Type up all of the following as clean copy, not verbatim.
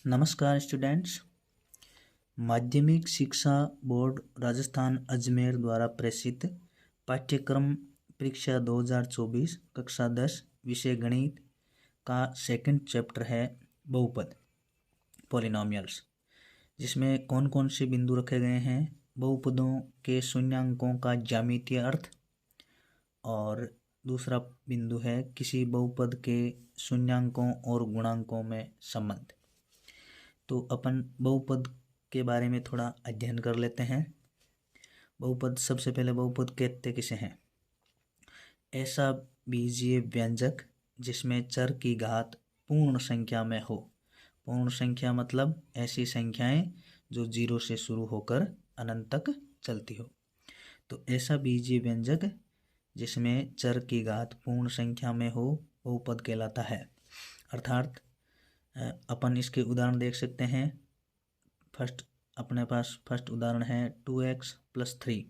नमस्कार स्टूडेंट्स। माध्यमिक शिक्षा बोर्ड राजस्थान अजमेर द्वारा प्रेषित पाठ्यक्रम परीक्षा 2024 कक्षा 10 विषय गणित का सेकंड चैप्टर है बहुपद पॉलिनोमियल्स, जिसमें कौन कौन से बिंदु रखे गए हैं, बहुपदों के शून्यांकों का ज्यामितीय अर्थ, और दूसरा बिंदु है किसी बहुपद के शून्यांकों और गुणांकों में संबंध। तो अपन बहुपद के बारे में थोड़ा अध्ययन कर लेते हैं। बहुपद, सबसे पहले बहुपद कहते किसे हैं? ऐसा बीजीय व्यंजक जिसमें चर की घात पूर्ण संख्या में हो। पूर्ण संख्या मतलब ऐसी संख्याएं जो 0 से शुरू होकर अनंत तक चलती हो। तो ऐसा बीजीय व्यंजक जिसमें चर की घात पूर्ण संख्या में हो बहुपद कहलाता है। अर्थात अपन इसके उदाहरण देख सकते हैं। अपने पास फर्स्ट उदाहरण है 2x + 3,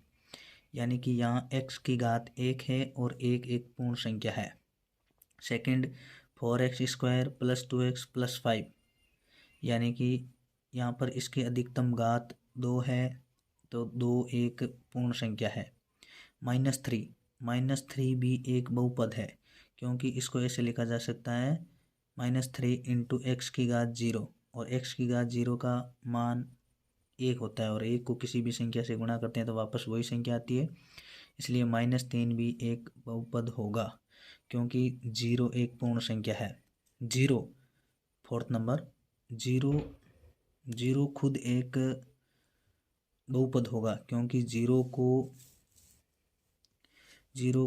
यानी कि यहाँ x की घात 1 है और 1 एक पूर्ण संख्या है। सेकंड 4x² + 2x + 5, यानी कि यहाँ पर इसकी अधिकतम घात 2 है, तो 2 एक पूर्ण संख्या है। -3 भी एक बहुपद है, क्योंकि इसको ऐसे लिखा जा सकता है -3 × x की घात 0, और x की घात 0 का मान 1 होता है, और 1 को किसी भी संख्या से गुणा करते हैं तो वापस वही संख्या आती है। इसलिए -3 भी एक बहुपद होगा, क्योंकि 0 एक पूर्ण संख्या है। 0 फोर्थ नंबर 0 खुद एक बहुपद होगा, क्योंकि 0 को 0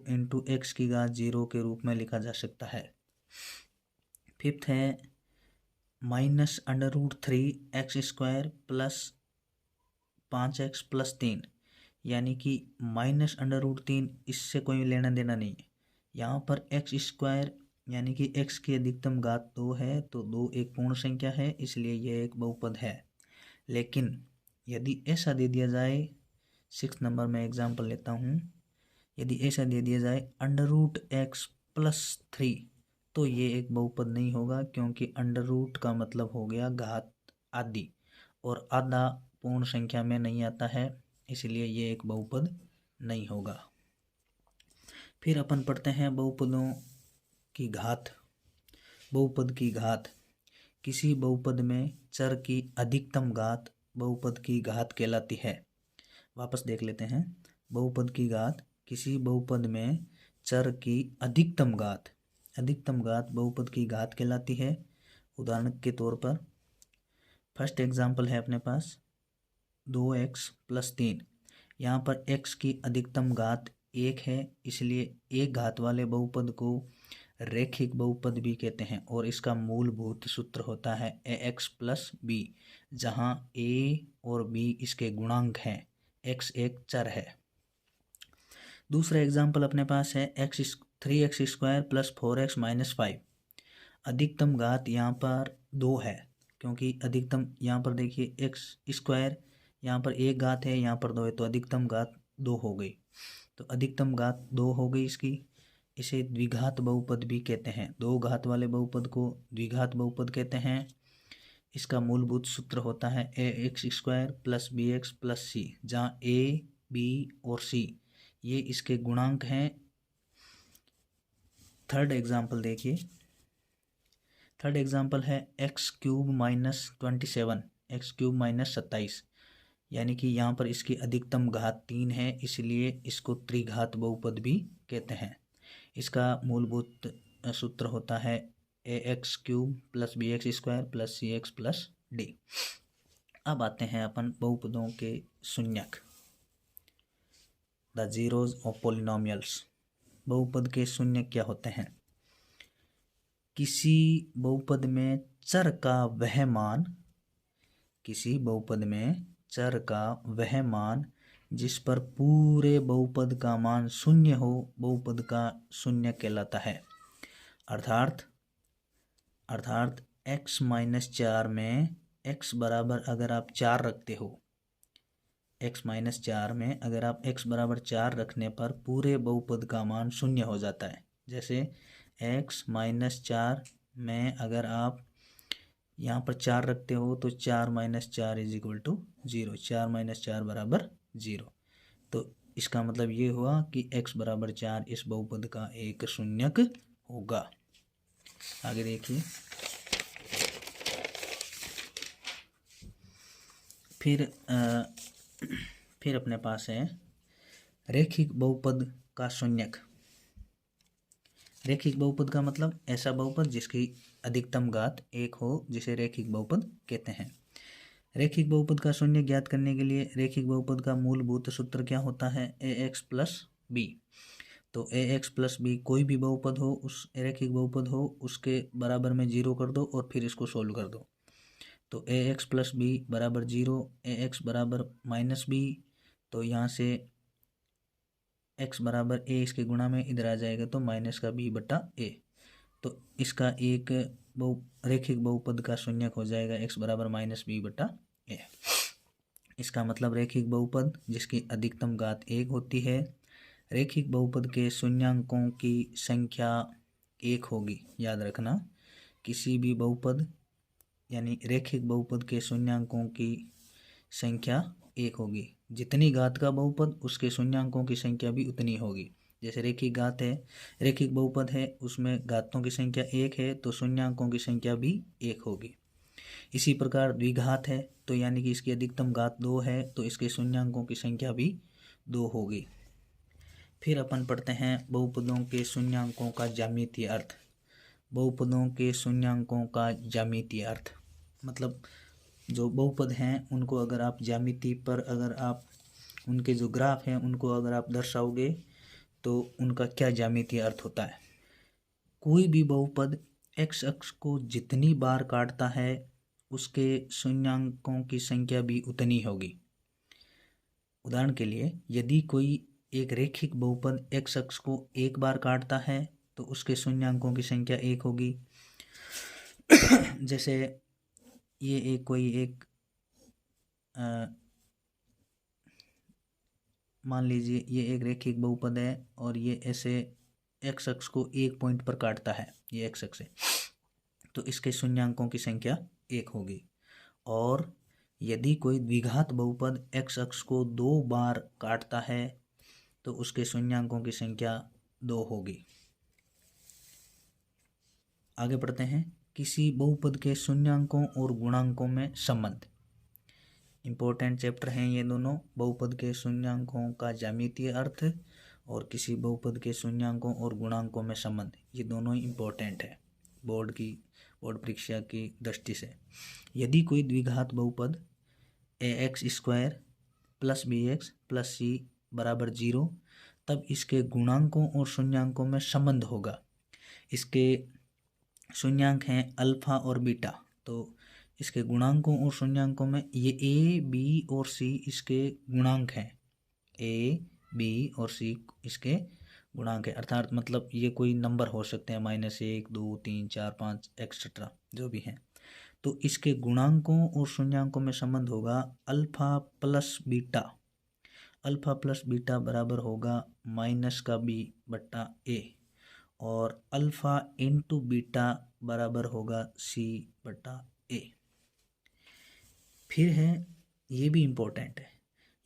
× x की घात 0 के रूप में लिखा जा सकता है। फिफ्थ है -√3x² + 5x + 3, यानी कि -√3 इससे कोई लेना देना नहीं है। यहाँ पर x² यानी कि x की अधिकतम घात 2 है, तो 2 एक पूर्ण संख्या है, इसलिए यह एक बहुपद है। लेकिन यदि ऐसा दे दिया जाए, 6 नंबर में एग्जाम्पल लेता हूँ, यदि ऐसा दे दिया जाए √x + 3, तो ये एक बहुपद नहीं होगा, क्योंकि √ का मतलब हो गया घात आदि, और आधा पूर्ण संख्या में नहीं आता है, इसलिए ये एक बहुपद नहीं होगा। फिर अपन पढ़ते हैं बहुपदों की घात। बहुपद की घात, किसी बहुपद में चर की अधिकतम घात बहुपद की घात कहलाती है। वापस देख लेते हैं। बहुपद की घात, किसी बहुपद में चर की अधिकतम घात बहुपद की घात कहलाती है। उदाहरण के तौर पर फर्स्ट एग्जाम्पल है अपने पास 2x + 3, यहाँ पर x की अधिकतम घात 1 है, इसलिए एक घात वाले बहुपद को रैखिक बहुपद भी कहते हैं, और इसका मूलभूत सूत्र होता है ax + b, जहाँ a और b इसके गुणांक हैं, x एक चर है। दूसरा एग्जाम्पल अपने पास है 3x² + 4x - 5। अधिकतम घात यहाँ पर 2 है, क्योंकि अधिकतम यहाँ पर देखिए x², यहाँ पर एक घात है, यहाँ पर 2 है, तो अधिकतम घात 2 हो गई। तो अधिकतम घात 2 हो गई इसकी, इसे द्विघात बहुपद भी कहते हैं। 2 घात वाले बहुपद को द्विघात बहुपद कहते हैं। इसका मूलभूत सूत्र होता है ax² + bx + c, जहाँ a, b और c ये इसके गुणांक हैं। थर्ड एग्जाम्पल देखिए। थर्ड एग्जाम्पल है x³ - 27, x³ - 27, यानी कि यहाँ पर इसकी अधिकतम घात 3 है, इसलिए इसको त्रिघात बहुपद भी कहते हैं। इसका मूलभूत सूत्र होता है ax³ + bx² + cx + d। अब आते हैं अपन बहुपदों के शून्यक, द जीरोज ऑफ पॉलिनोमियल्स। बहुपद के शून्यक क्या होते हैं? किसी बहुपद में चर का वह मान, किसी बहुपद में चर का वह मान जिस पर पूरे बहुपद का मान 0 हो, बहुपद का शून्यक कहलाता है। अर्थात x - 4 में x बराबर अगर आप 4 रखते हो, x - 4 में अगर आप x बराबर 4 रखने पर पूरे बहुपद का मान 0 हो जाता है। जैसे x - 4 में अगर आप यहाँ पर 4 रखते हो तो 4 minus 4 is equal to 0, 4 minus 4 बराबर 0। तो इसका मतलब ये हुआ कि x बराबर 4 इस बहुपद का एक शून्यक होगा। आगे देखिए, फिर अपने पास है रैखिक बहुपद का शून्यक। रैखिक बहुपद का मतलब ऐसा बहुपद जिसकी अधिकतम घात 1 हो, जिसे रैखिक बहुपद कहते हैं। रैखिक बहुपद का शून्य ज्ञात करने के लिए रैखिक बहुपद का मूलभूत सूत्र क्या होता है? ax plus B. तो ax प्लस बी कोई भी बहुपद हो, उस रैखिक बहुपद हो, उसके बराबर में 0 कर दो और फिर इसको सोल्व कर दो। तो ax प्लस बी बराबर 0, ax बराबर माइनस बी, तो यहाँ से x बराबर a इसके गुणा में इधर आ जाएगा तो माइनस का b बटा a। तो इसका एक रैखिक बहुपद का शून्यक हो जाएगा x बराबर माइनस बी बटा a। इसका मतलब रैखिक बहुपद जिसकी अधिकतम घात 1 होती है, रैखिक बहुपद के शून्यांकों की संख्या 1 होगी। याद रखना, किसी भी बहुपद यानी रैखिक बहुपद के शून्यांकों की संख्या 1 होगी। जितनी घात का बहुपद उसके शून्यांकों की संख्या भी उतनी होगी। जैसे रैखिक घात है, रैखिक बहुपद है, उसमें घातों की संख्या 1 है तो शून्यांकों की संख्या भी 1 होगी। इसी प्रकार द्विघात है तो यानी कि इसकी अधिकतम घात 2 है तो इसके शून्यांकों की संख्या भी 2 होगी। फिर अपन पढ़ते हैं बहुपदों के शून्यांकों का ज्यामितीय अर्थ। बहुपदों के शून्यांकों का ज्यामितीय अर्थ मतलब जो बहुपद हैं उनको अगर आप ज्यामिति पर अगर आप उनके जो ग्राफ हैं उनको अगर आप दर्शाओगे तो उनका क्या ज्यामितीय अर्थ होता है। कोई भी बहुपद x अक्ष को जितनी बार काटता है उसके शून्यांकों की संख्या भी उतनी होगी। उदाहरण के लिए, यदि कोई एक रैखिक बहुपद x अक्ष को एक बार काटता है तो उसके शून्यांकों की संख्या 1 होगी। जैसे ये एक कोई एक मान लीजिए ये एक रैखिक बहुपद है और ये ऐसे x अक्ष को एक पॉइंट पर काटता है, ये x अक्ष है, तो इसके शून्यांकों की संख्या 1 होगी। और यदि कोई द्विघात बहुपद x अक्ष को 2 बार काटता है तो उसके शून्यांकों की संख्या 2 होगी। आगे पढ़ते हैं, किसी बहुपद के शून्यांकों और गुणांकों में संबंध। इम्पोर्टेंट चैप्टर हैं ये दोनों, बहुपद के शून्यांकों का ज्यामितीय अर्थ और किसी बहुपद के शून्यांकों और गुणांकों में संबंध। ये दोनों ही इम्पोर्टेंट है बोर्ड परीक्षा की दृष्टि से। यदि कोई द्विघात बहुपद ax square plus bx plus c बराबर 0, तब इसके गुणांकों और शून्यांकों में संबंध होगा। इसके शून्यांक हैं अल्फा और बीटा, तो इसके गुणांकों और शून्यांकों में ये a, b और c इसके गुणांक हैं। a, b और c इसके गुणांक है, अर्थात मतलब ये कोई नंबर हो सकते हैं, -1, 2, 3, 4, 5 एक्सेट्रा जो भी हैं। तो इसके गुणांकों और शून्यांकों में संबंध होगा alpha plus beta. Alpha plus beta बराबर होगा माइनस का b बट्टा a और अल्फा इंटू बीटा बराबर होगा c बटा a। फिर है, ये भी इम्पोर्टेंट है,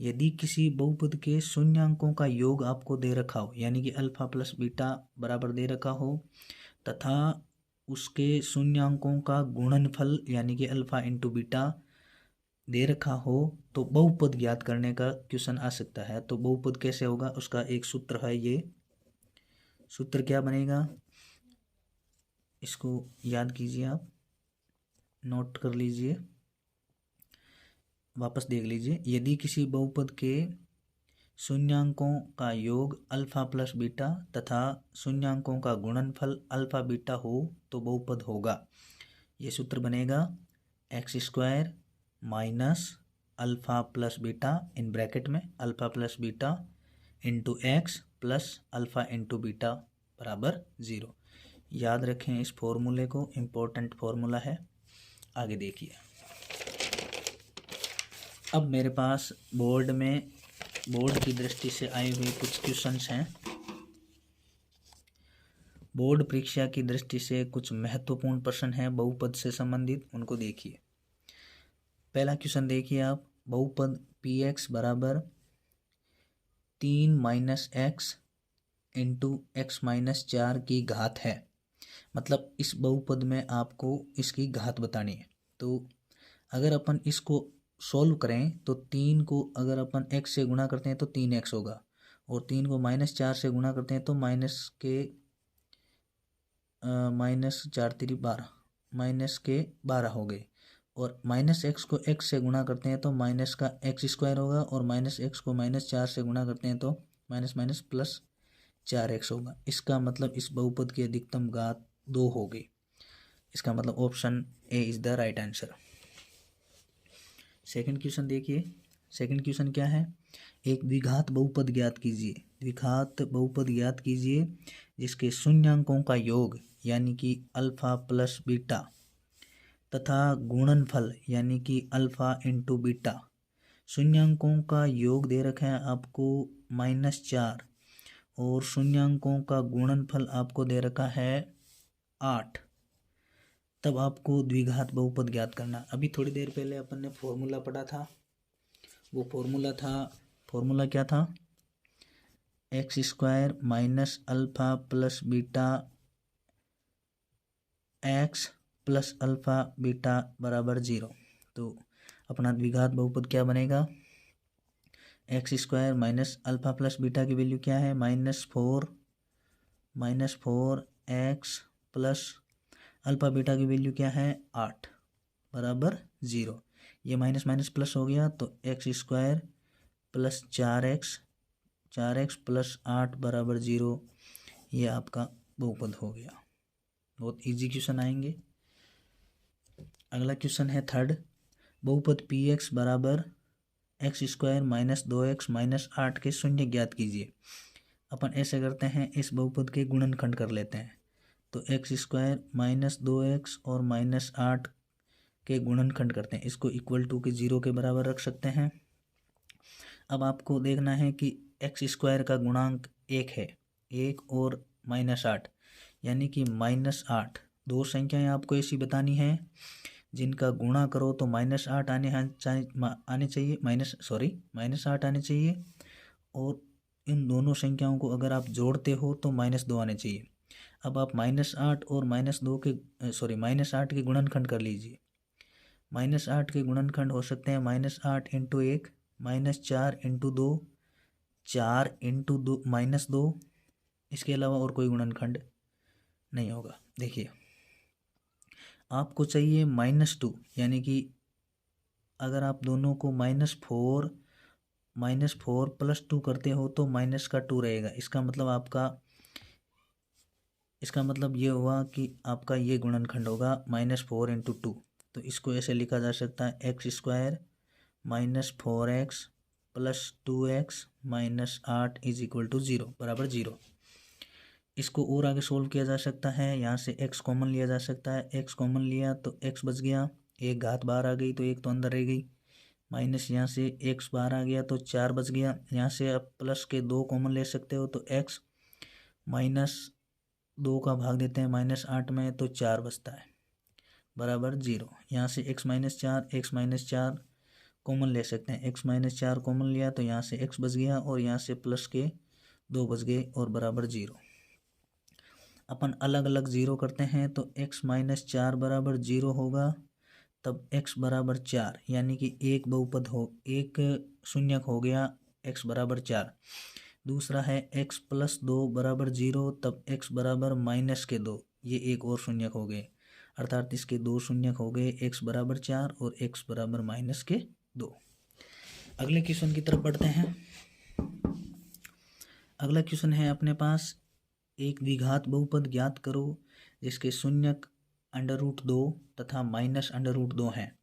यदि किसी बहुपद के शून्यांकों का योग आपको दे रखा हो, यानी कि अल्फा प्लस बीटा बराबर दे रखा हो तथा उसके शून्यांकों का गुणनफल यानी कि अल्फा इंटू बीटा दे रखा हो, तो बहुपद ज्ञात करने का क्वेश्चन आ सकता है। तो बहुपद कैसे होगा, उसका एक सूत्र है। ये सूत्र क्या बनेगा, इसको याद कीजिए, आप नोट कर लीजिए, वापस देख लीजिए। यदि किसी बहुपद के शून्यांकों का योग अल्फा प्लस बीटा तथा शून्यांकों का गुणनफल अल्फा बीटा हो तो बहुपद होगा। ये सूत्र बनेगा x square minus alpha plus beta in bracket में alpha plus beta into x plus alpha into beta बराबर 0। याद रखें इस फॉर्मूले को, इम्पोर्टेंट फॉर्मूला है। आगे देखिए, अब मेरे पास बोर्ड की दृष्टि से आए हुए कुछ क्वेश्चंस हैं। बोर्ड परीक्षा की दृष्टि से कुछ महत्वपूर्ण प्रश्न हैं बहुपद से संबंधित, उनको देखिए। पहला क्वेश्चन देखिए आप, बहुपद पी एक्स बराबर 3 minus x into X minus 4 की घात है। मतलब इस बहुपद में आपको इसकी घात बतानी है। तो अगर अपन इसको सॉल्व करें तो 3 को अगर अपन x से गुणा करते हैं तो 3x होगा, और 3 को -4 से गुणा करते हैं तो -4 हो गए, और -x को x से गुणा करते हैं तो माइनस का x² होगा, और -x को -4 से गुणा करते हैं तो माइनस प्लस 4x होगा। इसका मतलब इस बहुपद की अधिकतम घात 2 हो गई। इसका मतलब option A is the right answer. Second question देखिए। सेकंड क्वेश्चन क्या है, एक द्विघात बहुपद ज्ञात कीजिए। द्विघात बहुपद ज्ञात कीजिए जिसके शून्यांकों का योग यानी कि अल्फा प्लस बीटा तथा गुणनफल यानी कि अल्फा इंटू बीटा। शून्यांकों का योग दे रखा है आपको -4, और शून्यांकों का गुणनफल आपको दे रखा है 8। तब आपको द्विघात बहुपद ज्ञात करना। अभी थोड़ी देर पहले अपन ने फॉर्मूला पढ़ा था, वो फॉर्मूला क्या था, x² minus alpha plus beta x plus alpha beta बराबर 0। तो अपना द्विघात बहुपद क्या बनेगा, x² minus alpha plus beta की वैल्यू क्या है, -4 x प्लस अल्फा बीटा की वैल्यू क्या है 8 बराबर 0। ये माइनस माइनस प्लस हो गया तो x² प्लस 4x प्लस 8 बराबर 0, ये आपका बहुपद हो गया। बहुत इजी क्वेश्चन आएंगे। अगला क्वेश्चन है थर्ड, बहुपद पी एक्स बराबर x² माइनस 2x माइनस 8 के शून्य ज्ञात कीजिए। अपन ऐसे करते हैं, इस बहुपद के गुणनखंड कर लेते हैं। तो x² माइनस 2x और -8 के गुणनखंड करते हैं, इसको इक्वल टू के 0 के बराबर रख सकते हैं। अब आपको देखना है कि x² का गुणांक 1 है, 1 और -8 यानी कि -8। दो संख्याएं आपको ऐसी बतानी है जिनका गुणा करो तो -8 आने चाहिए, -8 आने चाहिए, और इन दोनों संख्याओं को अगर आप जोड़ते हो तो -2 आने चाहिए। अब आप -8 और -8 के गुणनखंड कर लीजिए। -8 के गुणनखंड हो सकते हैं -8 इंटू 1, -4 इंटू 2, 4 इंटू 2 -2। इसके अलावा और कोई गुणनखंड नहीं होगा। देखिए आपको चाहिए -2, यानी कि अगर आप दोनों को -4 प्लस 2 करते हो तो माइनस का 2 रहेगा। इसका मतलब ये हुआ कि आपका ये गुणनखंड होगा -4 इंटू 2। तो इसको ऐसे लिखा जा सकता है x² minus 4x plus 2x minus 8 is equal to 0 बराबर 0। इसको और आगे सोल्व किया जा सकता है। यहाँ से x कॉमन लिया जा सकता है, x कॉमन लिया तो x बच गया, एक घात बाहर आ गई तो एक तो अंदर रह गई, माइनस यहाँ से x बाहर आ गया तो 4 बच गया। यहाँ से आप प्लस के 2 कॉमन ले सकते हो तो x -2 का भाग देते हैं -8 में तो 4 बचता है बराबर 0। यहाँ से x -4 कॉमन ले सकते हैं, x -4 कॉमन लिया तो यहाँ से x बच गया, और यहाँ से प्लस के 2 बच गए और बराबर 0। अपन अलग अलग 0 करते हैं तो x -4 बराबर 0 होगा, तब x बराबर 4, यानी कि एक शून्यक हो गया x बराबर 4। दूसरा है x प्लस 2 बराबर 0, तब x बराबर -2, ये एक और शून्यक हो गए, अर्थात इसके 2 शून्यक हो गए, x बराबर 4 और x बराबर -2। अगले क्वेश्चन की तरफ बढ़ते हैं। अगला क्वेश्चन है अपने पास, एक द्विघात बहुपद ज्ञात करो जिसके शून्यक √2 तथा -√2 हैं।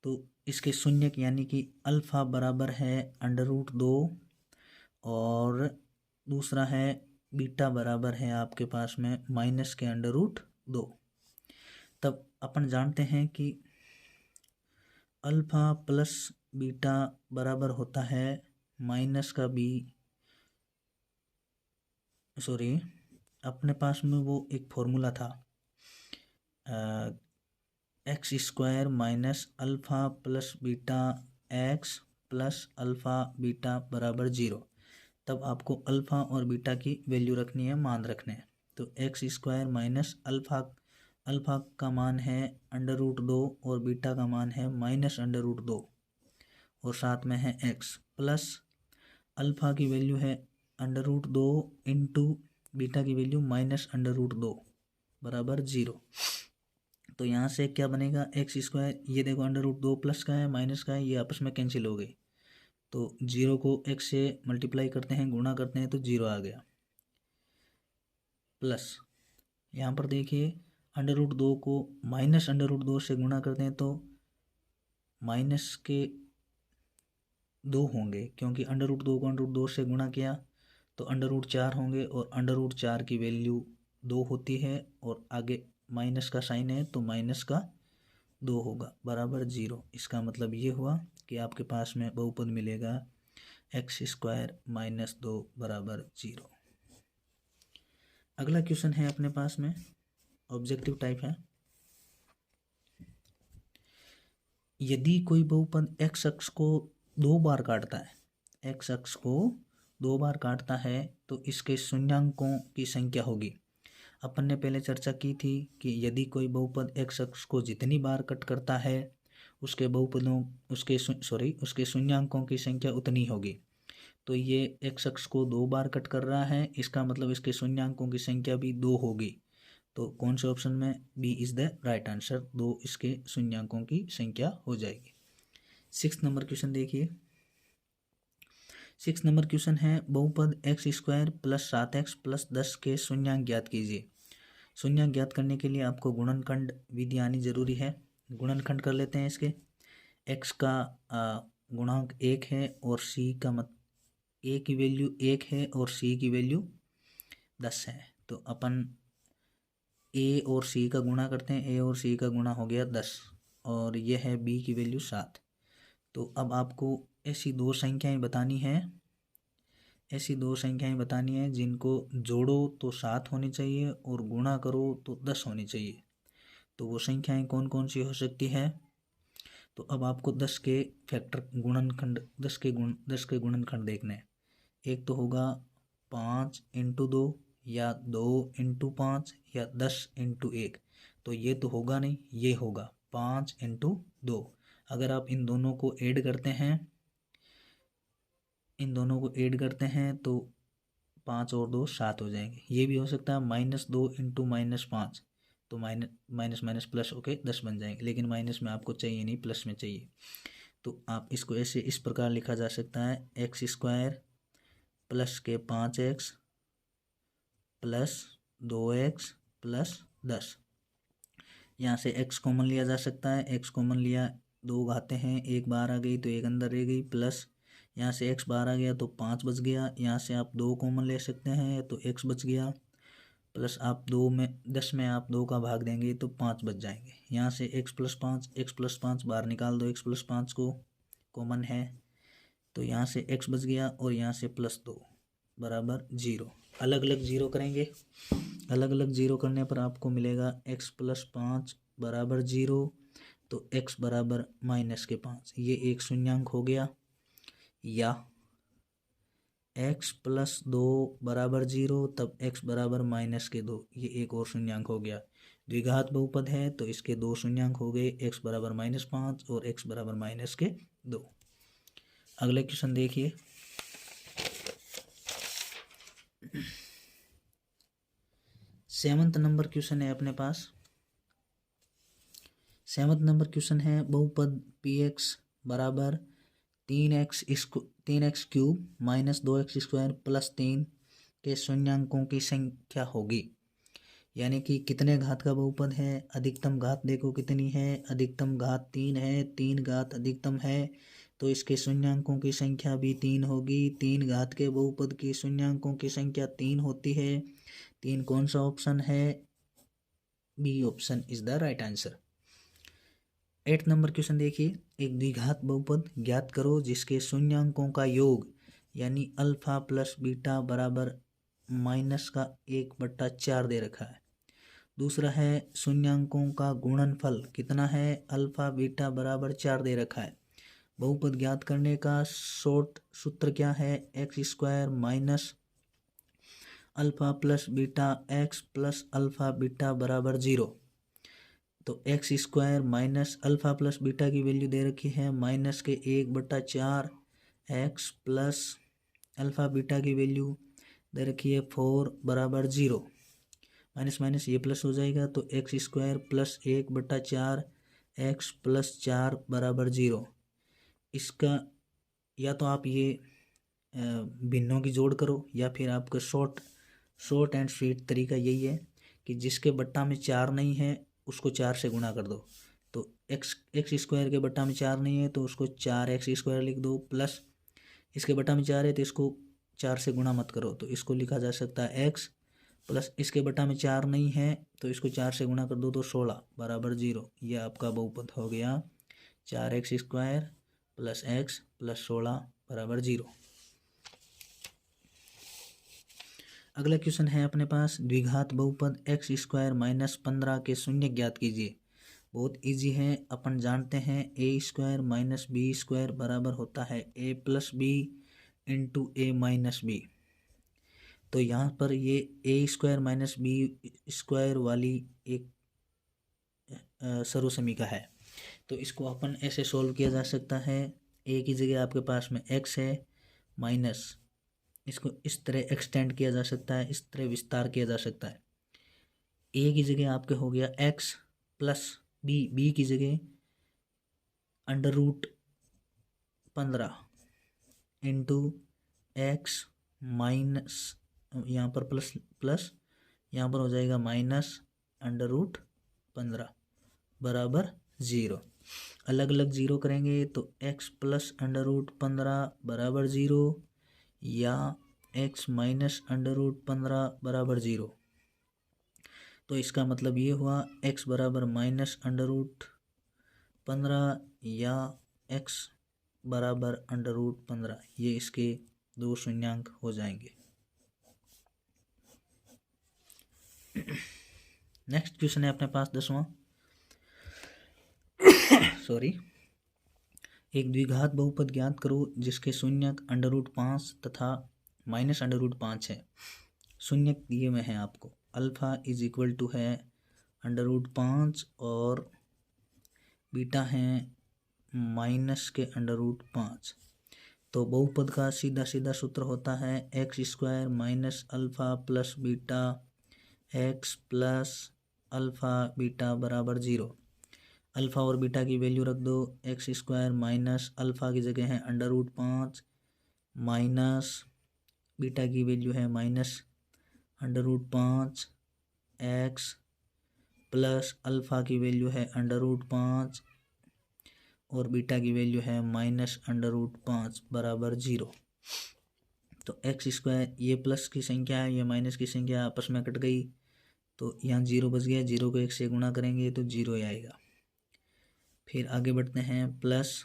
तो इसके शून्यक यानी कि अल्फा बराबर है √2 और दूसरा है बीटा बराबर है आपके पास में -√2। तब अपन जानते हैं कि अल्फा प्लस बीटा बराबर होता है अपने पास में वो एक फॉर्मूला था x square minus alpha plus beta x plus alpha beta बराबर 0। तब आपको अल्फ़ा और बीटा की वैल्यू रखनी है, मान रखने हैं। तो एक्स स्क्वायर माइनस अल्फ़ा का मान है √2 और बीटा का मान है -√2 और साथ में है एक्स प्लस अल्फ़ा की वैल्यू है √2 इंटू बीटा की वैल्यू -√2 बराबर 0। तो यहाँ से क्या बनेगा, एक्स स्क्वायर, ये देखो √2 प्लस का है माइनस का है, ये आपस में कैंसिल हो गए। तो 0 को एक्स से मल्टीप्लाई करते हैं, गुणा करते हैं तो 0 आ गया। प्लस यहाँ पर देखिए √2 को -√2 से गुणा करते हैं तो माइनस के 2 होंगे, क्योंकि √2 को √2 से गुणा किया तो √4 होंगे और √4 की वैल्यू 2 होती है और आगे माइनस का साइन है तो माइनस का 2 होगा बराबर 0। इसका मतलब ये हुआ कि आपके पास में बहुपद मिलेगा एक्स स्क्वायर -2 बराबर 0। अगला क्वेश्चन है अपने पास में, ऑब्जेक्टिव टाइप है। यदि कोई बहुपद एक्स अक्ष को 2 बार काटता है, एक्स अक्ष को 2 बार काटता है तो इसके शून्यांकों की संख्या होगी। अपन ने पहले चर्चा की थी कि यदि कोई बहुपद एक्स अक्ष को जितनी बार कट करता है उसके बहुपदों उसके शून्यांकों की संख्या उतनी होगी। तो ये एक्स अक्ष को 2 बार कट कर रहा है, इसका मतलब इसके शून्यांकों की संख्या भी 2 होगी। तो कौन से ऑप्शन में, B is the right answer, 2 इसके शून्यांकों की संख्या हो जाएगी। 6 नंबर क्वेश्चन देखिए। 6 नंबर क्वेश्चन है बहुपद x square plus 7x plus 10 के शून्यांक ज्ञात कीजिए। शून्यांक ज्ञात करने के लिए आपको गुणनखंड विधि आनी जरूरी है। गुणनखंड कर लेते हैं इसके। x का गुणांक 1 है और c का a की वैल्यू 1 है और c की वैल्यू 10 है। तो अपन a और c का गुणा करते हैं, a और c का गुणा हो गया 10 और यह है b की वैल्यू 7। तो अब आपको ऐसी दो संख्याएं बतानी है जिनको जोड़ो तो 7 होनी चाहिए और गुणा करो तो 10 होनी चाहिए। तो वो संख्याएं कौन कौन सी हो सकती है। तो अब आपको 10 के फैक्टर गुणनखंड 10 के गुणनखंड देखने हैं। एक तो होगा 5 × 2 या 2 × 5 या 10 × 1। तो ये तो होगा नहीं, ये होगा 5 × 2। अगर आप इन दोनों को ऐड करते हैं तो 5 और 2 7 हो जाएंगे। ये भी हो सकता है -2 × -5, तो माइनस माइनस प्लस होके 10 बन जाएंगे, लेकिन माइनस में आपको चाहिए नहीं, प्लस में चाहिए। तो आप इसको ऐसे इस प्रकार लिखा जा सकता है, एक्स स्क्वायर प्लस के 5x प्लस 2x प्लस 10। यहाँ से x कॉमन लिया जा सकता है, x कॉमन लिया, 2 घाते हैं, 1 बाहर आ गई तो 1 अंदर रह गई, प्लस यहाँ से x बाहर आ गया तो 5 बच गया। यहाँ से आप 2 कॉमन ले सकते हैं तो x बच गया, प्लस आप 10 में आप 2 का भाग देंगे तो 5 बच जाएंगे। यहाँ से x + 5 बाहर निकाल दो, x + 5 को कॉमन है तो यहाँ से x बच गया और यहाँ से +2 बराबर 0। अलग अलग 0 करेंगे, अलग अलग 0 करने पर आपको मिलेगा x + 5 बराबर 0, तो x बराबर -5। ये एक शून्यांक हो गया। या x + 2 बराबर 0, तब x बराबर -2, ये एक और शून्यांक हो गया। द्विघात बहुपद है तो इसके 2 शून्यांक हो गए, x बराबर -5 और x बराबर -2। अगले क्वेश्चन देखिए। सेवंथ नंबर क्वेश्चन है अपने पास। 7th नंबर क्वेश्चन है बहुपद px बराबर 3x³ -2x² + 3 के शून्यांकों की संख्या होगी। यानी कि कितने घात का बहुपद है, अधिकतम घात देखो कितनी है, अधिकतम घात 3 है, 3 घात अधिकतम है तो इसके शून्यांकों की संख्या भी 3 होगी। 3 घात के बहुपद की शून्यांकों की संख्या 3 होती है। 3 कौन सा ऑप्शन है, B option is the right answer. 8 number question देखिए। एक द्विघात बहुपद ज्ञात करो जिसके शून्यांकों का योग यानी अल्फा प्लस बीटा बराबर माइनस का 1/4 दे रखा है। दूसरा है शून्यांकों का गुणनफल कितना है, अल्फा बीटा बराबर 4 दे रखा है। बहुपद ज्ञात करने का शॉर्ट सूत्र क्या है, x square minus alpha plus beta x plus alpha beta बराबर 0। तो x square minus alpha plus beta की वैल्यू दे रखी है माइनस के 1/4 एक्स प्लस अल्फा बीटा की वैल्यू दे रखी है 4 बराबर 0। माइनस माइनस ये प्लस हो जाएगा तो x square plus 1/4 x plus 4 बराबर 0। इसका या तो आप ये भिन्नों की जोड़ करो या फिर आपका शॉर्ट एंड स्वीट तरीका यही है कि जिसके बट्टा में 4 नहीं है उसको 4 से गुणा कर दो। तो एक्स स्क्वायर के बट्टा में 4 नहीं है तो उसको 4x स्क्वायर लिख दो, प्लस इसके बट्टा में 4 है तो इसको 4 से गुणा मत करो, तो इसको लिखा जा सकता है x प्लस इसके बट्टा में 4 नहीं है तो इसको 4 से गुणा कर दो तो 16 बराबर 0। यह आपका बहुपद हो गया 4x square plus x plus 16 बराबर 0। अगला क्वेश्चन है अपने पास, द्विघात बहुपद एक्स स्क्वायर माइनस 15 के शून्य ज्ञात कीजिए। बहुत इजी है, अपन जानते हैं ए स्क्वायर माइनस बी स्क्वायर बराबर होता है ए प्लस बी इंटू ए माइनस बी। तो यहाँ पर ये ए स्क्वायर माइनस बी स्क्वायर वाली एक सर्वसमीका है, तो इसको अपन ऐसे सॉल्व किया जा सकता है। ए की जगह आपके पास में एक्स है माइनस इसको इस तरह एक्सटेंड किया जा सकता है, इस तरह विस्तार किया जा सकता है। ए की जगह आपके हो गया एक्स प्लस बी की जगह under root 15 into X minus यहाँ पर प्लस यहाँ पर हो जाएगा माइनस अंडर रूट 15 बराबर 0। अलग अलग 0 करेंगे तो एक्स प्लस अंडर रूट 15 बराबर 0 या x माइनस अंडर रूट 15 बराबर 0। तो इसका मतलब ये हुआ x बराबर माइनस अंडर रूट 15 या x बराबर अंडर रूट 15, ये इसके दो शून्यांक हो जाएंगे। नेक्स्ट क्वेश्चन है अपने पास 10वां एक द्विघात बहुपद ज्ञात करो जिसके शून्यक अंडर रूट 5 तथा माइनस अंडर रूट 5 है। शून्यक दिए में है आपको, अल्फा इज इक्वल टू है अंडर रूट 5 और बीटा है माइनस के अंडर रूट 5। तो बहुपद का सीधा सीधा सूत्र होता है x square minus alpha plus beta x plus alpha beta बराबर 0। अल्फ़ा और बीटा की वैल्यू रख दो, एक्स स्क्वायर माइनस अल्फ़ा की जगह है अंडर रूट 5 माइनस बीटा की वैल्यू है minus under root 5 X plus alpha की वैल्यू है अंडर रूट 5 और बीटा की वैल्यू है माइनस अंडर रूट 5 बराबर 0। तो एक्स स्क्वायर ये प्लस की संख्या है, ये माइनस की संख्या आपस में कट गई तो यहाँ 0 बच गया, 0 को 1 से गुणा करेंगे तो 0 ही आएगा। फिर आगे बढ़ते हैं, प्लस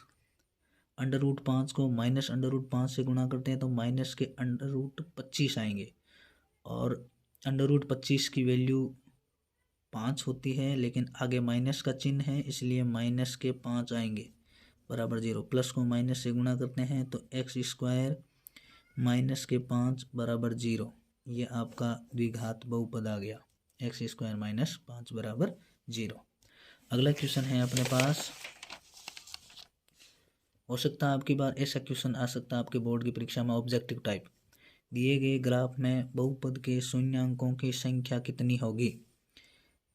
अंडर रूट 5 को माइनस अंडर रूट 5 से गुणा करते हैं तो माइनस के अंडर रूट 25 आएंगे और अंडर रूट 25 की वैल्यू 5 होती है लेकिन आगे माइनस का चिन्ह है इसलिए माइनस के 5 आएंगे बराबर 0। प्लस को माइनस से गुणा करते हैं तो एक्स स्क्वायर माइनस के 5 बराबर 0। ये आपका द्विघात बहुपद आ गया, एक्स स्क्वायर माइनस 5 बराबर 0। अगला क्वेश्चन है अपने पास, हो सकता है आपकी बार ऐसा क्वेश्चन आ सकता है आपके बोर्ड की परीक्षा में, ऑब्जेक्टिव टाइप। दिए गए ग्राफ में बहुपद के शून्यांकों की संख्या कितनी होगी।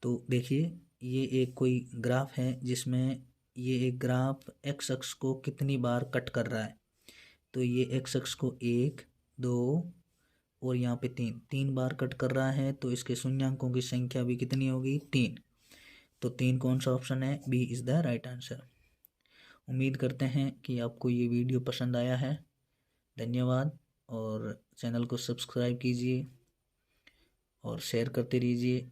तो देखिए ये एक कोई ग्राफ है जिसमें ये एक ग्राफ एक्स अक्ष को कितनी बार कट कर रहा है। तो ये एक्स अक्ष को 1 2 और यहाँ पे 3 बार कट कर रहा है, तो इसके शून्यांकों की संख्या भी कितनी होगी, 3। तो 3 कौन सा ऑप्शन है, B is the right answer. उम्मीद करते हैं कि आपको ये वीडियो पसंद आया है। धन्यवाद, और चैनल को सब्सक्राइब कीजिए और शेयर करते रहिए।